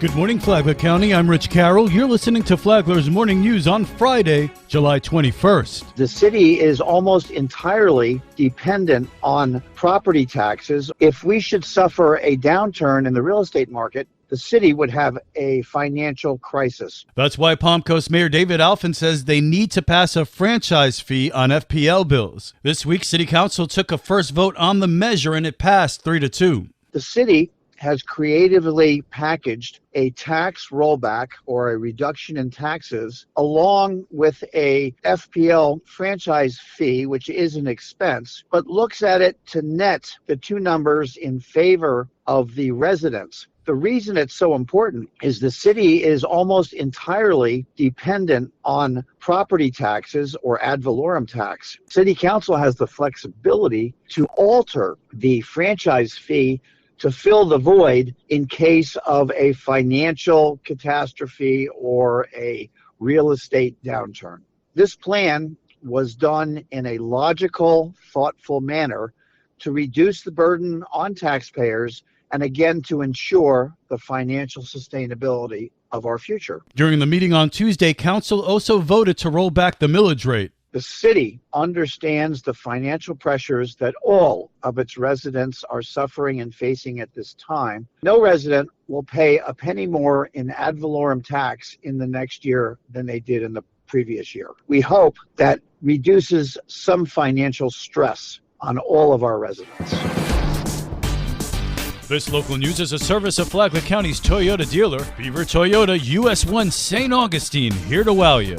Good morning, Flagler County. I'm Rich Carroll. You're listening to Flagler's Morning News on Friday, July 21st. The city is almost entirely dependent on property taxes. If we should suffer a downturn in the real estate market, the city would have a financial crisis. That's why Palm Coast Mayor David Alfin says they need to pass a franchise fee on FPL bills. This week, City Council took a first vote on the measure and it passed 3-2. The city has creatively packaged a tax rollback or a reduction in taxes along with a FPL franchise fee, which is an expense, but looks at it to net the two numbers in favor of the residents. The reason it's so important is the city is almost entirely dependent on property taxes or ad valorem tax. City Council has the flexibility to alter the franchise fee to fill the void in case of a financial catastrophe or a real estate downturn. This plan was done in a logical, thoughtful manner to reduce the burden on taxpayers and again to ensure the financial sustainability of our future. During the meeting on Tuesday, Council also voted to roll back the millage rate. The city understands the financial pressures that all of its residents are suffering and facing at this time. No resident will pay a penny more in ad valorem tax in the next year than they did in the previous year. We hope that reduces some financial stress on all of our residents. This local news is a service of Flagler County's Toyota dealer, Beaver Toyota, US 1 St. Augustine, here to wow you.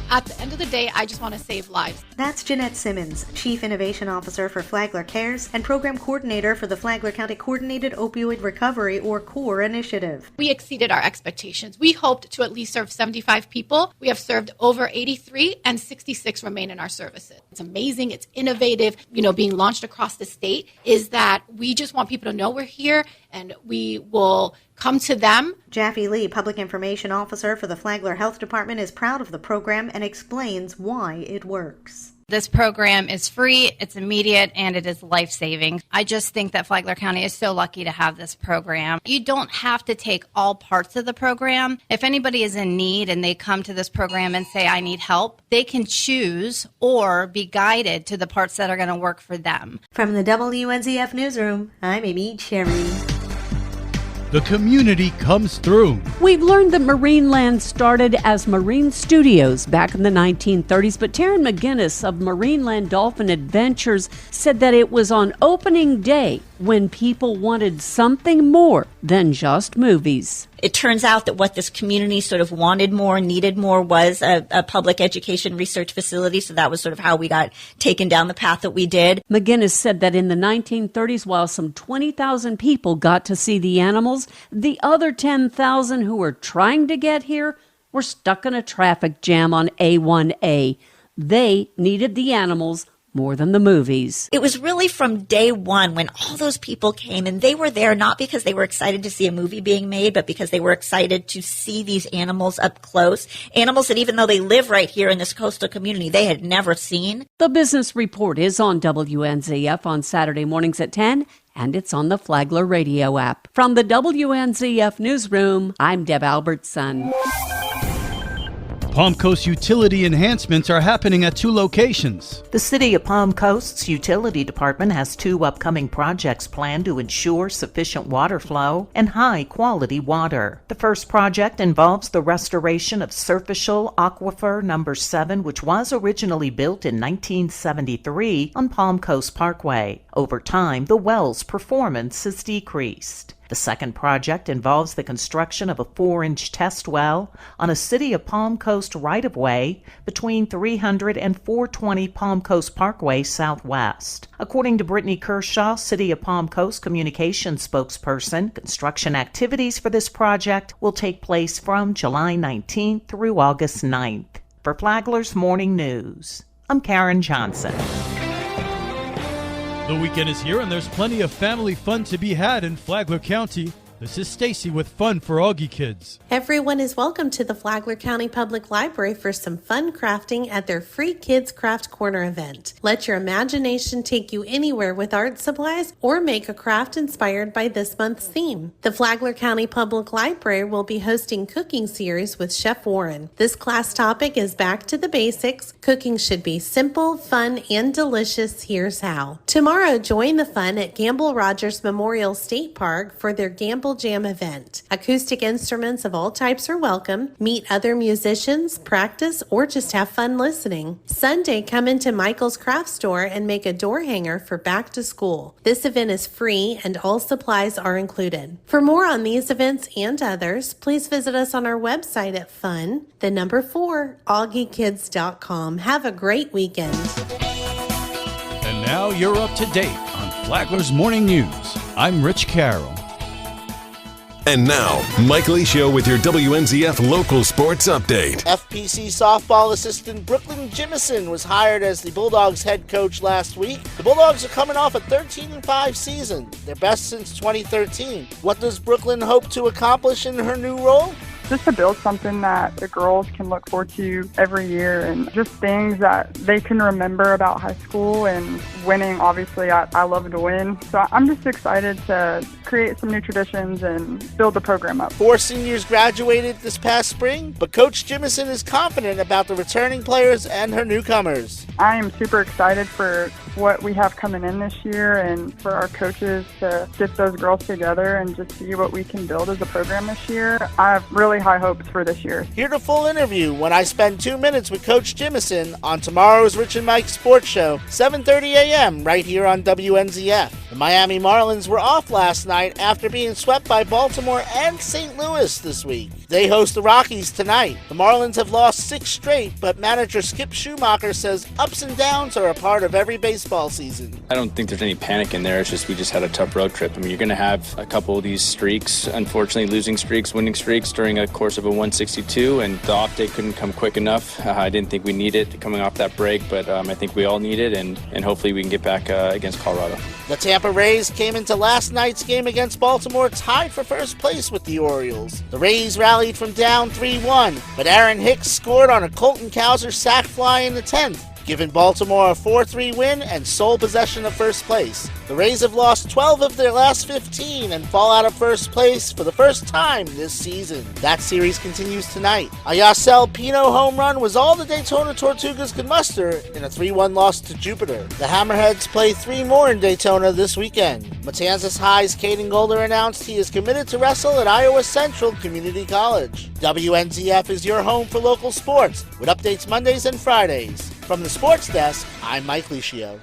At the end of the day, I just want to save lives. That's Jeanette Simmons, Chief Innovation Officer for Flagler Cares and Program Coordinator for the Flagler County Coordinated Opioid Recovery, or CORE initiative. We exceeded our expectations. We hoped to at least serve 75 people. We have served over 83 and 66 remain in our services. It's amazing. It's innovative. Being launched across the state is that we just want people to know we're here and we will come to them. Jaffe Lee, Public Information Officer for the Flagler Health Department, is proud of the program and explains why it works. This program is free, it's immediate, and it is life-saving. I just think that Flagler County is so lucky to have this program. You don't have to take all parts of the program. If anybody is in need and they come to this program and say, I need help, they can choose or be guided to the parts that are going to work for them. From the WNZF Newsroom, I'm Amy Cherry. The community comes through. We've learned that Marineland started as Marine Studios back in the 1930s, but Taryn McGinnis of Marineland Dolphin Adventures said that it was on opening day when people wanted something more than just movies. It turns out that what this community sort of wanted more, needed more, was a public education research facility. So that was sort of how we got taken down the path that we did. McGinnis said that in the 1930s, while some 20,000 people got to see the animals, the other 10,000 who were trying to get here were stuck in a traffic jam on A1A. They needed the animals more than the movies. It was really from day one when all those people came, and they were there not because they were excited to see a movie being made, but because they were excited to see these animals up close. Animals that even though they live right here in this coastal community, they had never seen. The Business Report is on WNZF on Saturday mornings at 10, and it's on the Flagler radio app. From the WNZF Newsroom, I'm Deb Albertson. Palm Coast utility enhancements are happening at 2 locations. The City of Palm Coast's Utility Department has 2 upcoming projects planned to ensure sufficient water flow and high-quality water. The first project involves the restoration of Surficial Aquifer Number 7, which was originally built in 1973 on Palm Coast Parkway. Over time, the well's performance has decreased. The second project involves the construction of a 4-inch test well on a City of Palm Coast right-of-way between 300 and 420 Palm Coast Parkway Southwest. According to Brittany Kershaw, City of Palm Coast communications spokesperson, construction activities for this project will take place from July 19th through August 9th. For Flagler's Morning News, I'm Karen Johnson. The weekend is here and there's plenty of family fun to be had in Flagler County. This is Stacy with Fun for Augie Kids. Everyone is welcome to the Flagler County Public Library for some fun crafting at their free Kids Craft Corner event. Let your imagination take you anywhere with art supplies or make a craft inspired by this month's theme. The Flagler County Public Library will be hosting cooking series with Chef Warren. This class topic is back to the basics. Cooking should be simple, fun, and delicious. Here's how. Tomorrow, join the fun at Gamble Rogers Memorial State Park for their Gamble Jam event. Acoustic instruments of all types are welcome. Meet other musicians, practice, or just have fun listening. Sunday, come into Michael's Craft Store and make a door hanger for back to school. This event is free and all supplies are included. For more on these events and others, please visit us on our website at fun_augiekids.com. Have a great weekend. And now you're up to date on Flagler's Morning News. I'm Rich Carroll. And now, Mike Licio with your WNZF local sports update. FPC softball assistant Brooklyn Jimison was hired as the Bulldogs head coach last week. The Bulldogs are coming off a 13-5 season, their best since 2013. What does Brooklyn hope to accomplish in her new role? Just to build something that the girls can look forward to every year, and just things that they can remember about high school and winning. Obviously, I love to win. So I'm just excited to create some new traditions and build the program up. 4 seniors graduated this past spring, but Coach Jimison is confident about the returning players and her newcomers. I am super excited for what we have coming in this year and for our coaches to get those girls together and just see what we can build as a program this year. I have really high hopes for this year. Hear the full interview when I spend 2 minutes with Coach Jimison on tomorrow's Rich and Mike Sports Show, 7:30 a.m. right here on WNZF. The Miami Marlins were off last night after being swept by Baltimore and St. Louis this week. They host the Rockies tonight. The Marlins have lost 6 straight, but manager Skip Schumacher says ups and downs are a part of every baseball season. I don't think there's any panic in there. It's just we just had a tough road trip. I mean, you're going to have a couple of these streaks, unfortunately losing streaks, winning streaks during a course of a 162, and the off day couldn't come quick enough. I didn't think we needed it coming off that break, but I think we all need it, and hopefully we can get back against Colorado. The Tampa Rays came into last night's game against Baltimore tied for first place with the Orioles. The Rays rallied from down 3-1, but Aaron Hicks scored on a Colton Cowser sac fly in the 10th, giving Baltimore a 4-3 win and sole possession of first place. The Rays have lost 12 of their last 15 and fall out of first place for the first time this season. That series continues tonight. A Yasel Pino home run was all the Daytona Tortugas could muster in a 3-1 loss to Jupiter. The Hammerheads play 3 more in Daytona this weekend. Matanzas High's Caden Golder announced he is committed to wrestle at Iowa Central Community College. WNZF is your home for local sports with updates Mondays and Fridays. From the Sports Desk, I'm Mike Licio.